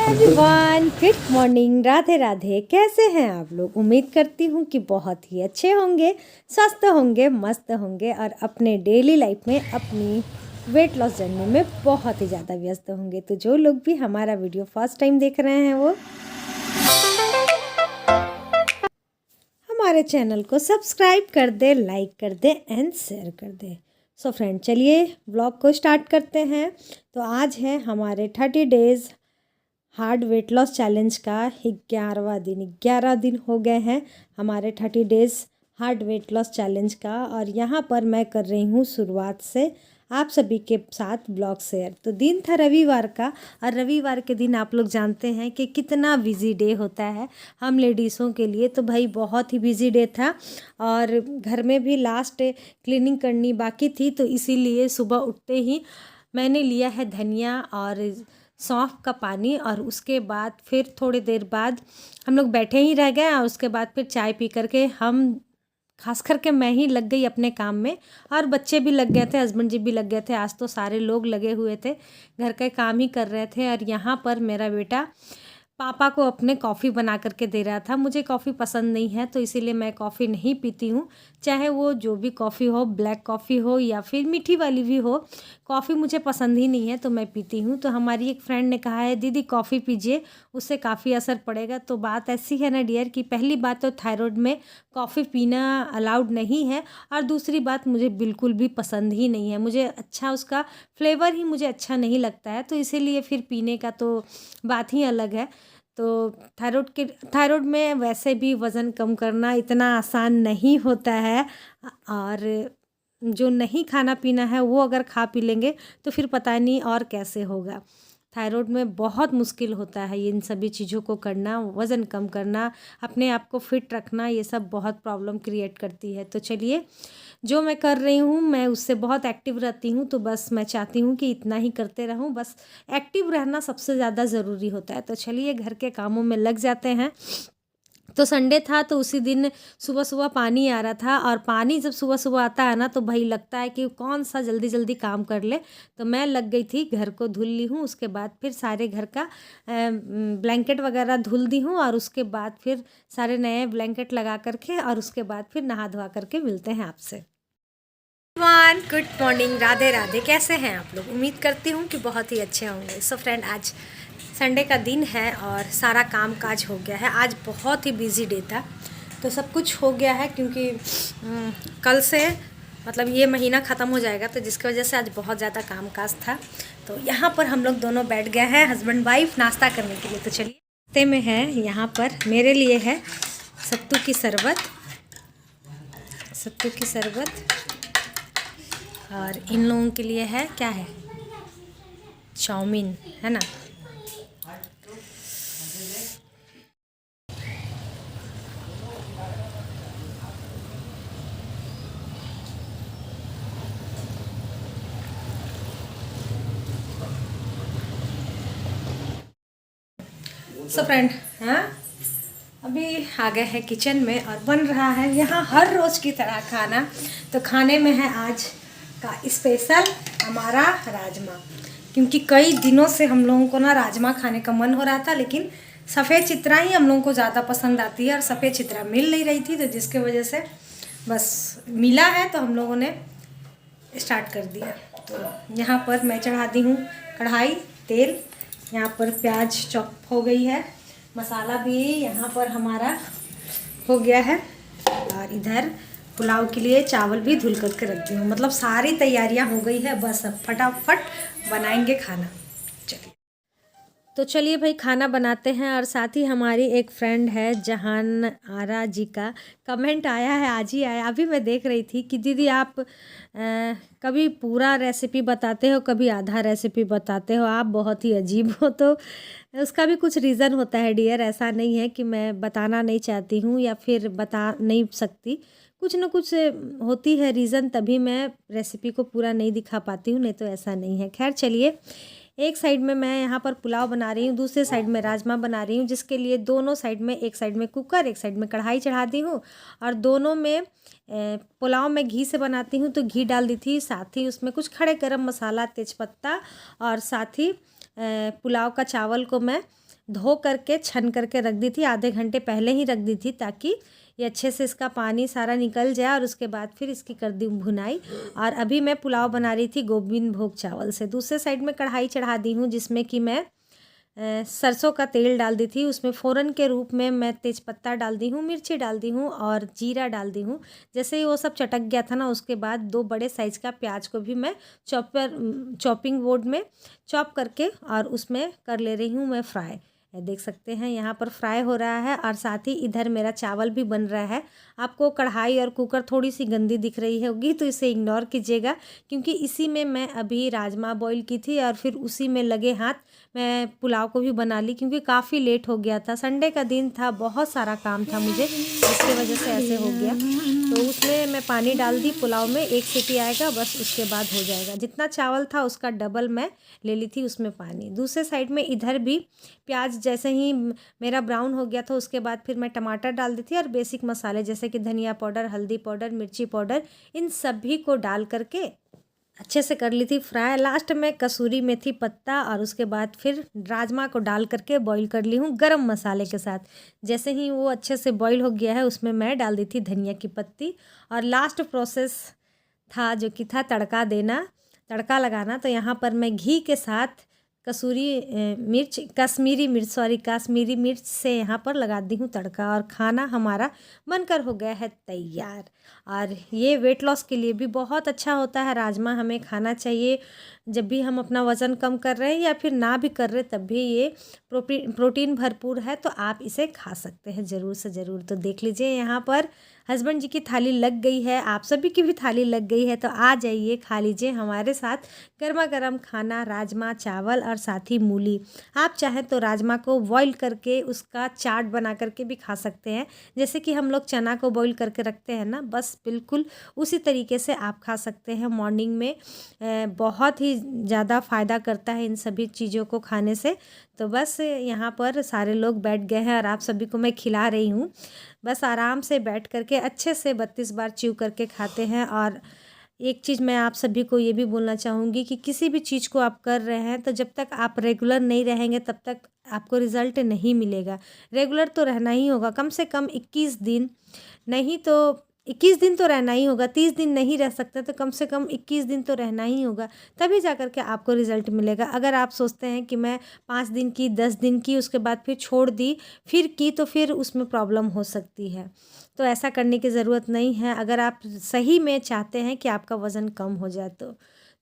Everyone, good morning, Radhe Radhe. कैसे हैं आप लोग? उम्मीद करती हूँ कि बहुत ही अच्छे होंगे, स्वस्थ होंगे, मस्त होंगे और अपने डेली लाइफ में अपनी वेट लॉस जर्नी में बहुत ही ज़्यादा व्यस्त होंगे। तो जो लोग भी हमारा वीडियो फर्स्ट टाइम देख रहे हैं वो हमारे चैनल को सब्सक्राइब कर दे, लाइक कर दे एंड शेयर कर दे। सो फ्रेंड, चलिए व्लॉग को स्टार्ट करते हैं। तो आज है हमारे 30 days hard weight loss challenge का 11वां दिन। 11 दिन हो गए हैं हमारे 30 days hard weight loss challenge का, और यहाँ पर मैं कर रही हूँ शुरुआत से आप सभी के साथ ब्लॉग शेयर। तो दिन था रविवार का, और रविवार के दिन आप लोग जानते हैं कि कितना बिजी डे होता है हम लेडीज़ों के लिए। तो भाई बहुत ही बिजी डे था, और घर में भी लास्ट क्लीनिंग करनी बाकी थी। तो इसीलिए सुबह उठते ही मैंने लिया है धनिया और सौंफ का पानी, और उसके बाद फिर थोड़ी देर बाद हम लोग बैठे ही रह गए, और उसके बाद फिर चाय पी करके हम खास करके मैं ही लग गई अपने काम में, और बच्चे भी लग गए थे, हस्बैंड जी भी लग गए थे। आज तो सारे लोग लगे हुए थे, घर का काम ही कर रहे थे। और यहाँ पर मेरा बेटा पापा को अपने कॉफ़ी बना करके दे रहा था। मुझे कॉफ़ी पसंद नहीं है, तो इसीलिए मैं कॉफ़ी नहीं पीती हूँ, चाहे वो जो भी कॉफ़ी हो, ब्लैक कॉफ़ी हो या फिर मीठी वाली भी हो। कॉफ़ी मुझे पसंद ही नहीं है, तो मैं पीती हूँ। तो हमारी एक फ्रेंड ने कहा है, दीदी कॉफ़ी पीजिए, उससे काफ़ी असर पड़ेगा। तो बात ऐसी है ना डियर, कि पहली बात तो थायराइड में कॉफ़ी पीना अलाउड नहीं है, और दूसरी बात मुझे बिल्कुल भी पसंद ही नहीं है। मुझे अच्छा उसका फ्लेवर ही मुझे अच्छा नहीं लगता है, तो इसीलिए फिर पीने का तो बात ही अलग है। तो थायराइड में वैसे भी वज़न कम करना इतना आसान नहीं होता है, और जो नहीं खाना पीना है वो अगर खा पी लेंगे तो फिर पता नहीं और कैसे होगा। थायराइड में बहुत मुश्किल होता है इन सभी चीज़ों को करना, वज़न कम करना, अपने आप को फिट रखना, ये सब बहुत प्रॉब्लम क्रिएट करती है। तो चलिए, जो मैं कर रही हूँ मैं उससे बहुत एक्टिव रहती हूँ, तो बस मैं चाहती हूँ कि इतना ही करते रहूँ। बस एक्टिव रहना सबसे ज़्यादा ज़रूरी होता है। तो चलिए घर के कामों में लग जाते हैं। तो संडे था, तो उसी दिन सुबह सुबह पानी आ रहा था, और पानी जब सुबह सुबह आता है ना, तो भाई लगता है कि कौन सा जल्दी जल्दी काम कर ले। तो मैं लग गई थी, घर को धुल ली हूँ, उसके बाद फिर सारे घर का ब्लैंकेट वगैरह धुल दी हूँ, और उसके बाद फिर सारे नए ब्लैंकेट लगा करके, और उसके बाद फिर नहा धोवा करके मिलते हैं आपसे। One good morning, Radhe Radhe. कैसे हैं आप लोग? उम्मीद करती हूँ कि बहुत ही अच्छे होंगे। सो फ्रेंड, आज संडे का दिन है और सारा काम काज हो गया है। आज बहुत ही बिजी डे था, तो सब कुछ हो गया है, क्योंकि कल से मतलब ये महीना ख़त्म हो जाएगा, तो जिसकी वजह से आज बहुत ज़्यादा काम काज था। तो यहाँ पर हम लोग दोनों बैठ गए हैं हस्बैंड वाइफ नाश्ता करने के लिए। तो चलिए, नाश्ते में है यहाँ पर मेरे लिए है सत्तू की शरबत, सत्तू की शरबत, और इन लोगों के लिए है क्या है, चाउमीन है ना। सो फ्रेंड, हाँ अभी आ गए हैं किचन में, और बन रहा है यहाँ हर रोज़ की तरह खाना। तो खाने में है आज का स्पेशल हमारा राजमा, क्योंकि कई दिनों से हम लोगों को ना राजमा खाने का मन हो रहा था, लेकिन सफ़ेद चित्रा ही हम लोगों को ज़्यादा पसंद आती है, और सफ़ेद चित्रा मिल नहीं रही थी, तो जिसके वजह से बस मिला है तो हम लोगों ने स्टार्ट कर दिया। तो यहाँ पर मैं चढ़ा दी हूँ कढ़ाई, तेल, यहाँ पर प्याज चॉप हो गई है, मसाला भी यहाँ पर हमारा हो गया है, और इधर पुलाव के लिए चावल भी धुल करके रख दी हूँ। मतलब सारी तैयारियाँ हो गई है, बस अब फटाफट बनाएंगे खाना। चलिए, तो चलिए भाई खाना बनाते हैं। और साथ ही हमारी एक फ्रेंड है जहान आरा जी का कमेंट आया है, आज ही आया, अभी मैं देख रही थी कि दीदी आप कभी पूरा रेसिपी बताते हो, कभी आधा रेसिपी बताते हो, आप बहुत ही अजीब हो। तो उसका भी कुछ रीज़न होता है डियर, ऐसा नहीं है कि मैं बताना नहीं चाहती हूँ या फिर बता नहीं सकती, कुछ ना कुछ होती है रीज़न, तभी मैं रेसिपी को पूरा नहीं दिखा पाती हूँ, नहीं तो ऐसा नहीं है। खैर चलिए, एक साइड में मैं यहाँ पर पुलाव बना रही हूँ, दूसरे साइड में राजमा बना रही हूँ, जिसके लिए दोनों साइड में, एक साइड में कुकर, एक साइड में कढ़ाई चढ़ा दी हूँ, और दोनों में पुलाव में घी से बनाती हूँ तो घी डाल दी थी, साथ ही उसमें कुछ खड़े गरम मसाला, तेज़पत्ता, और साथ ही पुलाव का चावल को मैं धो करके छन करके रख दी थी, आधे घंटे पहले ही रख दी थी ताकि ये अच्छे से इसका पानी सारा निकल जाए और उसके बाद फिर इसकी कर दी भुनाई। और अभी मैं पुलाव बना रही थी गोविंद भोग चावल से। दूसरे साइड में कढ़ाई चढ़ा दी हूँ जिसमें कि मैं सरसों का तेल डाल दी थी। उसमें फ़ोरन के रूप में मैं तेज़पत्ता डाल दी हूँ, मिर्ची डाल दी हूँ और जीरा डाल दी हूँ। जैसे ही वो सब चटक गया था ना, उसके बाद 2 बड़े साइज़ का प्याज को भी मैं चॉपिंग बोर्ड में चॉप करके और उसमें कर ले रही हूँ मैं फ्राई। देख सकते हैं यहाँ पर फ्राई हो रहा है और साथ ही इधर मेरा चावल भी बन रहा है। आपको कढ़ाई और कुकर थोड़ी सी गंदी दिख रही होगी तो इसे इग्नोर कीजिएगा, क्योंकि इसी में मैं अभी राजमा बॉईल की थी और फिर उसी में लगे हाथ मैं पुलाव को भी बना ली, क्योंकि काफ़ी लेट हो गया था। संडे का दिन था, बहुत सारा काम था मुझे, जिसकी वजह से ऐसे हो गया। तो उसमें मैं पानी डाल दी पुलाव में, 1 सीटी आएगा बस, उसके बाद हो जाएगा। जितना चावल था उसका डबल मैं ले ली थी उसमें पानी। दूसरे साइड में इधर भी प्याज जैसे ही मेरा ब्राउन हो गया था, उसके बाद फिर मैं टमाटर डाल दी थी और बेसिक मसाले जैसे कि धनिया पाउडर, हल्दी पाउडर, मिर्ची पाउडर, इन सभी को डाल करके अच्छे से कर ली थी फ्राई। लास्ट में कसूरी मेथी पत्ता और उसके बाद फिर राजमा को डाल करके बॉईल कर ली हूँ गरम मसाले के साथ। जैसे ही वो अच्छे से बॉईल हो गया है, उसमें मैं डाल दी थी धनिया की पत्ती। और लास्ट प्रोसेस था जो कि था तड़का देना, तड़का लगाना। तो यहाँ पर मैं घी के साथ कश्मीरी मिर्च से यहाँ पर लगा दी हूँ तड़का और खाना हमारा बनकर हो गया है तैयार। और ये वेट लॉस के लिए भी बहुत अच्छा होता है। राजमा हमें खाना चाहिए जब भी हम अपना वज़न कम कर रहे हैं या फिर ना भी कर रहे, तब भी ये प्रोटीन भरपूर है, तो आप इसे खा सकते हैं ज़रूर से ज़रूर। तो देख लीजिए यहाँ पर हस्बैंड जी की थाली लग गई है, आप सभी की भी थाली लग गई है, तो आ जाइए खा लीजिए हमारे साथ गर्मा गर्म खाना, राजमा चावल और साथ ही मूली। आप चाहें तो राजमा को बॉईल करके उसका चाट बना करके भी खा सकते हैं, जैसे कि हम लोग चना को बॉईल करके रखते हैं ना, बस बिल्कुल उसी तरीके से आप खा सकते हैं। मॉर्निंग में बहुत ही ज़्यादा फ़ायदा करता है इन सभी चीज़ों को खाने से। तो बस यहाँ पर सारे लोग बैठ गए हैं और आप सभी को मैं खिला रही हूँ। बस आराम से बैठ करके अच्छे से 32 बार च्यू करके खाते हैं। और एक चीज़ मैं आप सभी को ये भी बोलना चाहूँगी कि किसी भी चीज़ को आप कर रहे हैं तो जब तक आप रेगुलर नहीं रहेंगे तब तक आपको रिज़ल्ट नहीं मिलेगा। रेगुलर तो रहना ही होगा, कम से कम 21 दिन, नहीं तो 21 दिन तो रहना ही होगा। 30 दिन नहीं रह सकते तो कम से कम 21 दिन तो रहना ही होगा, तभी जा कर के आपको रिज़ल्ट मिलेगा। अगर आप सोचते हैं कि मैं 5 दिन की, 10 दिन की, उसके बाद फिर छोड़ दी, फिर की, तो फिर उसमें प्रॉब्लम हो सकती है। तो ऐसा करने की ज़रूरत नहीं है अगर आप सही में चाहते हैं कि आपका वज़न कम हो जाए तो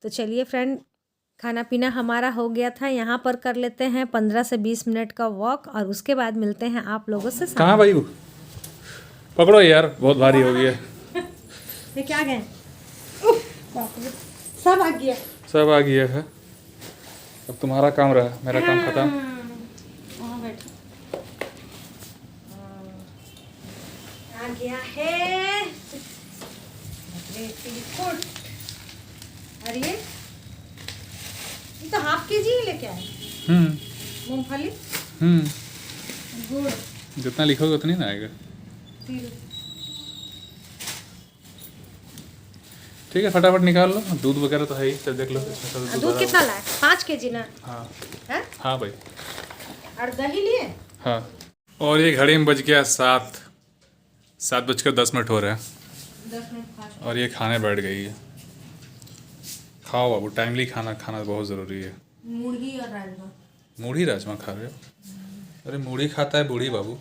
चलिए फ्रेंड, खाना पीना हमारा हो गया था। यहाँ पर कर लेते हैं 15 से 20 मिनट का वॉक और उसके बाद मिलते हैं आप लोगों से। कहाँ भाई, पकड़ो यार, बहुत भारी हो गया। ये क्या गए, सब आ गया, सब आ गया है। अब तुम्हारा काम रहा, मेरा काम खत्म। आ गया है और ये तो हाफ के जी ही लेके आए। मूंगफली, गुड़, जितना लिखोगे उतना ही ना आएगा। ठीक है, फटाफट निकाल लो। दूध वगैरह तो है ही, सब देख लो। दूध कितना लाए? 5 केजी ना? हाँ है? हाँ भाई। और दही लिए? हाँ। और ये घड़ी में बज गया 7:10 हो रहे हैं 10 मिनट और ये खाने बैठ गई है। खाओ बाबू, टाइमली खाना खाना बहुत ज़रूरी है। मूढ़ी और राजमा। मूढ़ी राजमा खा रहे हो? अरे मूढ़ी खाता है बूढ़ी बाबू।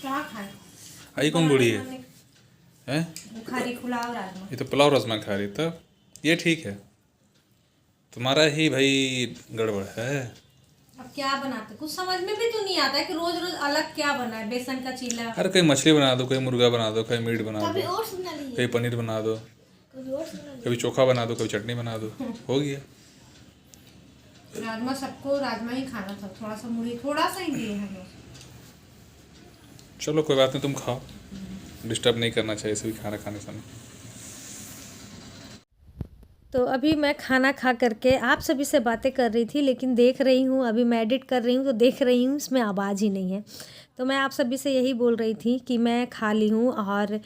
क्या खाए? आई कौन बूढ़ी है? हैं? बुखारी खुलाओ राजमा। ये तो पुलाव राजमा खा रही, तब ये ठीक है। तुम्हारा ही भाई गड़बड़ है। अब क्या बनाते, कुछ समझ में भी तो नहीं आता है कि रोज रोज अलग क्या बनाए। बेसन का चीला, अरे कोई मछली बना दो, कोई मुर्गा बना दो, कोई मीट बना दो, और कभी पनीर बना दो, कभी चोखा बना दो, कभी चटनी बना दो, हो गया। राजमा सबको राजमा ही खाना था, थोड़ा सा मुड़ी थोड़ा सा ही दिए हैं। चलो कोई बात नहीं, तुम खाओ, डिस्टर्ब नहीं करना चाहिए सभी खाना खाने समय। तो अभी मैं खाना खा करके आप सभी से बातें कर रही थी, लेकिन देख रही हूँ अभी मैं एडिट कर रही हूँ तो देख रही हूँ इसमें आवाज़ ही नहीं है। तो मैं आप सभी से यही बोल रही थी कि मैं खा ली हूँ और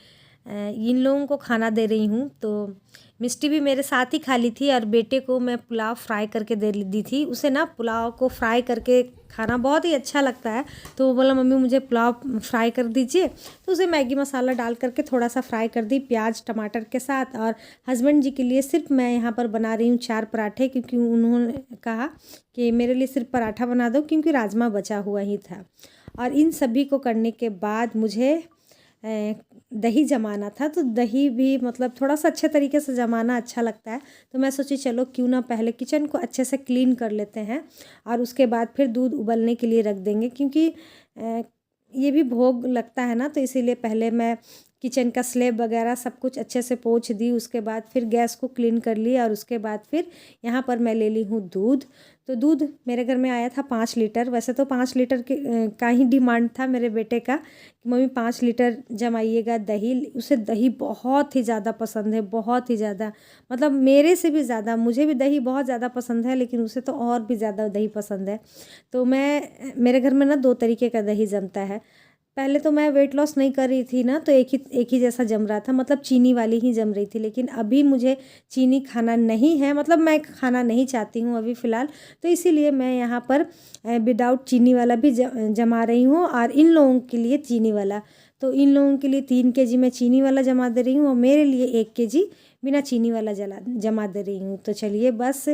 इन लोगों को खाना दे रही हूँ। तो मिष्टी भी मेरे साथ ही खा ली थी और बेटे को मैं पुलाव फ्राई करके दे दी थी। उसे ना पुलाव को फ्राई करके खाना बहुत ही अच्छा लगता है। तो वो बोला मम्मी मुझे पुलाव फ्राई कर दीजिए। तो उसे मैगी मसाला डाल करके थोड़ा सा फ्राई कर दी प्याज टमाटर के साथ। और हस्बैंड जी के लिए सिर्फ मैं यहाँ पर बना रही हूँ 4 पराठे, क्योंकि उन्होंने कहा कि मेरे लिए सिर्फ पराठा बना दो, क्योंकि राजमा बचा हुआ ही था। और इन सभी को करने के बाद मुझे दही जमाना था। तो दही भी मतलब थोड़ा सा अच्छे तरीके से जमाना अच्छा लगता है। तो मैं सोची चलो क्यों ना पहले किचन को अच्छे से क्लीन कर लेते हैं और उसके बाद फिर दूध उबलने के लिए रख देंगे, क्योंकि ये भी भोग लगता है ना। तो इसीलिए पहले मैं किचन का स्लैब वगैरह सब कुछ अच्छे से पोंछ दी। उसके बाद फिर गैस को क्लीन कर ली और उसके बाद फिर यहाँ पर मैं ले ली हूँ दूध। तो दूध मेरे घर में आया था 5 लीटर। वैसे तो 5 लीटर का ही डिमांड था मेरे बेटे का कि मम्मी 5 लीटर जमाइएगा दही। उसे दही बहुत ही ज़्यादा पसंद है, बहुत ही ज़्यादा, मतलब मेरे से भी ज़्यादा। मुझे भी दही बहुत ज़्यादा पसंद है, लेकिन उसे तो और भी ज़्यादा दही पसंद है। तो मेरे घर में ना 2 तरीके का दही जमता है। पहले तो मैं वेट लॉस नहीं कर रही थी ना, तो एक ही जैसा जम रहा था, मतलब चीनी वाली ही जम रही थी। लेकिन अभी मुझे चीनी खाना नहीं है, मतलब मैं खाना नहीं चाहती हूँ अभी फ़िलहाल। तो इसीलिए मैं यहाँ पर विदाउट चीनी वाला भी जमा रही हूँ और इन लोगों के लिए चीनी वाला। तो इन लोगों के लिए 3 केजी मैं चीनी वाला जमा दे रही हूँ और मेरे लिए 1 केजी बिना चीनी वाला जमा दे रही हूँ। तो चलिए बस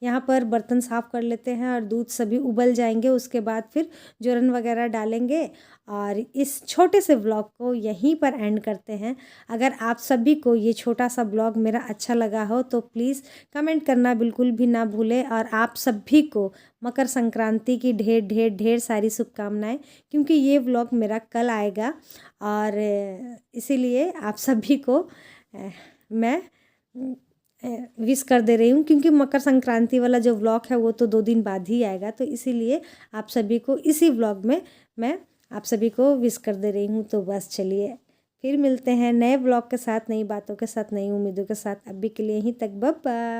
यहाँ पर बर्तन साफ़ कर लेते हैं और दूध सभी उबल जाएंगे। उसके बाद फिर जोरन वगैरह डालेंगे और इस छोटे से व्लॉग को यहीं पर एंड करते हैं। अगर आप सभी को ये छोटा सा व्लॉग मेरा अच्छा लगा हो तो प्लीज़ कमेंट करना बिल्कुल भी ना भूलें। और आप सभी को मकर संक्रांति की ढेर ढेर ढेर सारी शुभकामनाएं, क्योंकि ये व्लॉग मेरा कल आएगा। और इसीलिए आप सभी को मैं विश कर दे रही हूँ, क्योंकि मकर संक्रांति वाला जो व्लॉग है वो तो 2 दिन बाद ही आएगा। तो इसीलिए आप सभी को इसी व्लॉग में मैं आप सभी को विश कर दे रही हूँ। तो बस चलिए फिर मिलते हैं नए व्लॉग के साथ, नई बातों के साथ, नई उम्मीदों के साथ। अभी के लिए यहीं तक, बाय बाय।